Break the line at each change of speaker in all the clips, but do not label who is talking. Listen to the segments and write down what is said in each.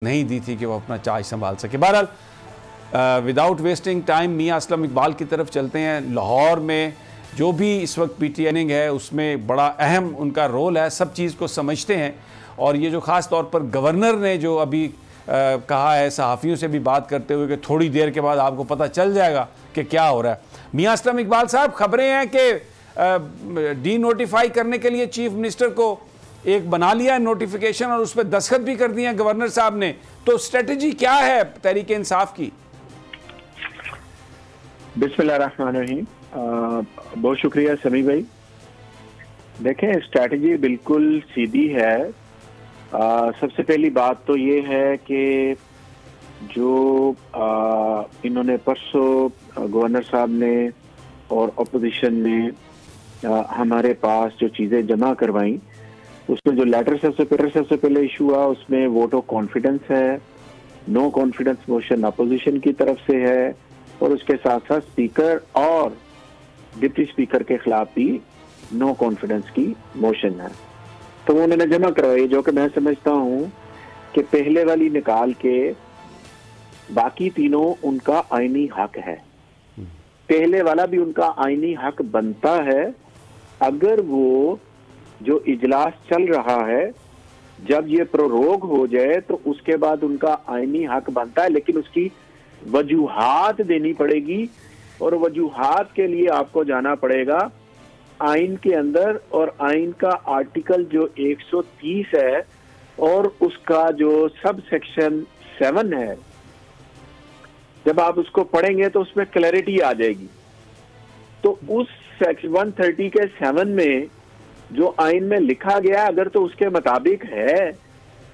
नहीं दी थी कि वो अपना चार्ज संभाल सके। बहरहाल विदाउट वेस्टिंग टाइम मियां असलम इकबाल की तरफ चलते हैं। लाहौर में जो भी इस वक्त पीटीआई है उसमें बड़ा अहम उनका रोल है, सब चीज़ को समझते हैं। और ये जो ख़ास तौर पर गवर्नर ने जो अभी कहा है सहाफ़ियों से भी बात करते हुए कि थोड़ी देर के बाद आपको पता चल जाएगा कि क्या हो रहा है। मियां असलम इकबाल साहब, खबरें हैं कि डी नोटिफाई करने के लिए चीफ मिनिस्टर को एक बना लिया है नोटिफिकेशन और उस पर दस्तखत भी कर दिए हैं गवर्नर साहब ने। तो स्ट्रेटजी क्या है तहरीक इंसाफ की?
बिस्मिल्लाहिर्रहमानिर्रहीम। बहुत शुक्रिया समी भाई। देखें, स्ट्रेटजी बिल्कुल सीधी है। सबसे पहली बात तो ये है कि जो इन्होंने परसों गवर्नर साहब ने और अपोजिशन ने हमारे पास जो चीज़ें जमा करवाई, उसमें जो लेटर सबसे पहले इशू हुआ उसमें वोट ऑफ कॉन्फिडेंस है, नो कॉन्फिडेंस मोशन अपोजिशन की तरफ से है, और उसके साथ साथ स्पीकर और डिप्टी स्पीकर के खिलाफ भी नो कॉन्फिडेंस की मोशन है। तो वो उन्होंने जमा करवाई, जो कि मैं समझता हूं कि पहले वाली निकाल के बाकी तीनों उनका आईनी हक है। पहले वाला भी उनका आईनी हक बनता है। अगर वो जो इजलास चल रहा है जब ये प्रोरोग हो जाए तो उसके बाद उनका आईनी हक बनता है, लेकिन उसकी वजूहात देनी पड़ेगी। और वजूहात के लिए आपको जाना पड़ेगा आइन के अंदर, और आइन का आर्टिकल जो 130 है और उसका जो सब सेक्शन 7 है, जब आप उसको पढ़ेंगे तो उसमें क्लैरिटी आ जाएगी। तो उस सेक्शन 130 के 7 में जो आइन में लिखा गया, अगर तो उसके मुताबिक है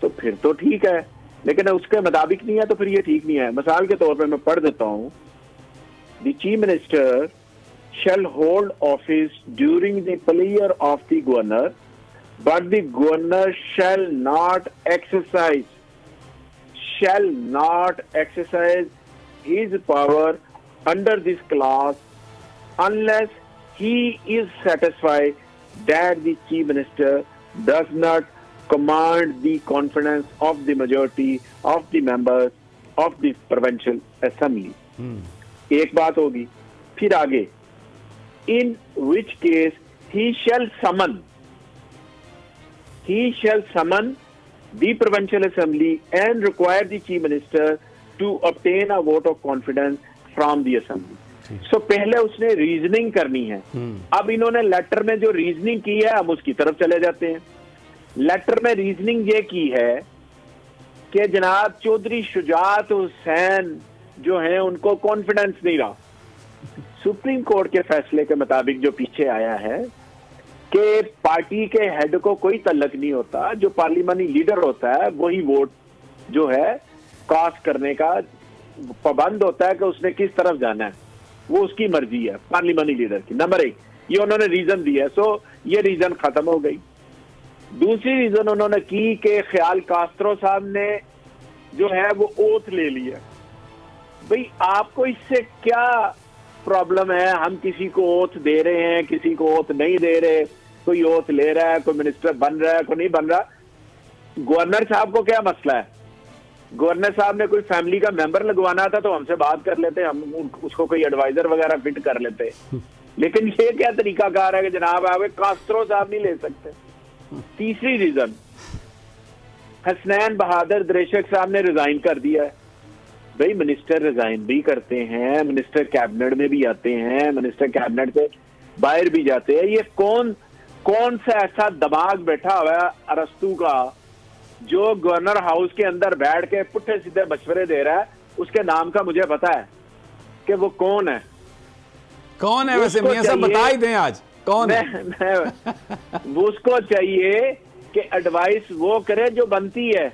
तो फिर तो ठीक है, लेकिन उसके मुताबिक नहीं है तो फिर ये ठीक नहीं है। मिसाल के तौर पे मैं पढ़ देता हूं, the chief minister shall hold office during the pleasure of the governor, but the governor shall not exercise his power under this clause unless he is satisfied that the chief minister does not command the confidence of the majority of the members of the provincial assembly. एक बात होगी। फिर आगे, in which case he shall summon the provincial assembly and require the chief minister to obtain a vote of confidence from the assembly. So पहले उसने reasoning करनी है। अब इन्होंने लेटर में जो रीजनिंग की है हम उसकी तरफ चले जाते हैं। लेटर में रीजनिंग ये की है कि जनाब चौधरी शुजात हुसैन जो है उनको कॉन्फिडेंस नहीं रहा। सुप्रीम कोर्ट के फैसले के मुताबिक जो पीछे आया है कि पार्टी के हेड को कोई तल्लक नहीं होता, जो पार्लियामेंट्री लीडर होता है वही वोट जो है कास्ट करने का पाबंद होता है कि उसने किस तरफ जाना है, वो उसकी मर्जी है पार्लियामेंट्री लीडर की। नंबर 1 ये उन्होंने रीजन दिया, सो ये रीजन खत्म हो गई। दूसरी रीजन उन्होंने की कि ख्याल कास्त्रो साहब ने जो है वो ओथ ले लिया। भाई आपको इससे क्या प्रॉब्लम है? हम किसी को ओथ दे रहे हैं, किसी को ओथ नहीं दे रहे, कोई ओथ ले रहा है, कोई मिनिस्टर बन रहा है, कोई नहीं बन रहा। गवर्नर साहब को क्या मसला है? गवर्नर साहब ने कोई फैमिली का मेंबर लगवाना था तो हमसे बात कर लेते, हम उसको कोई एडवाइजर वगैरह फिट कर लेते। लेकिन ये क्या तरीकाकार है कि जनाब आप कास्त्रो साहब नहीं ले सकते। तीसरी रीजन, हसनैन बहादुर दरेशक साहब ने रिजाइन कर दिया है। भाई मिनिस्टर रिजाइन भी करते हैं, मिनिस्टर कैबिनेट में भी आते हैं, मिनिस्टर कैबिनेट से बाहर भी जाते हैं। ये कौन सा ऐसा दिमाग बैठा हुआ है अरस्तू का जो गवर्नर हाउस के अंदर बैठ के पुट्ठे सीधे मशवरे दे रहा है? उसके नाम का मुझे पता है कि वो कौन है।
वैसे मियां साहब बता ही दें आज कौन है।
उसको चाहिए कि एडवाइस वो करे जो बनती है।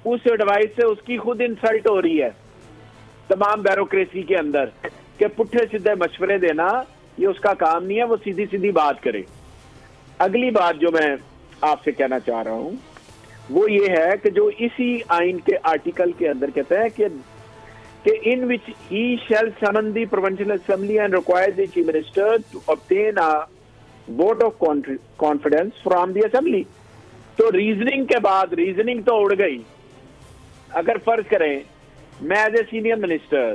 उस एडवाइस से उसकी खुद इंसल्ट हो रही है तमाम ब्यूरोक्रेसी के अंदर कि पुट्ठे सीधे मशवरे देना ये उसका काम नहीं है, वो सीधी सीधी बात करे। अगली बात जो मैं आपसे कहना चाह रहा हूं वो ये है कि जो इसी आइन के आर्टिकल के अंदर कहते हैं कि in which he shall summon the provincial assembly and require the chief minister to obtain a vote of confidence from the assembly. तो रीजनिंग के बाद रीजनिंग तो उड़ गई। अगर फर्ज करें मैं एज ए सीनियर मिनिस्टर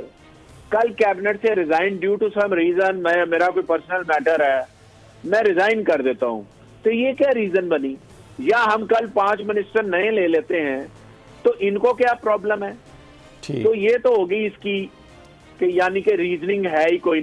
कल कैबिनेट से resign due to some reason, मेरा कोई पर्सनल मैटर है, मैं रिजाइन कर देता हूं, तो ये क्या रीजन बनी? या हम कल 5 मिनिस्टर नए ले लेते हैं तो इनको क्या प्रॉब्लम है? तो ये तो होगी इसकी कि यानी कि रीजनिंग है ही कोई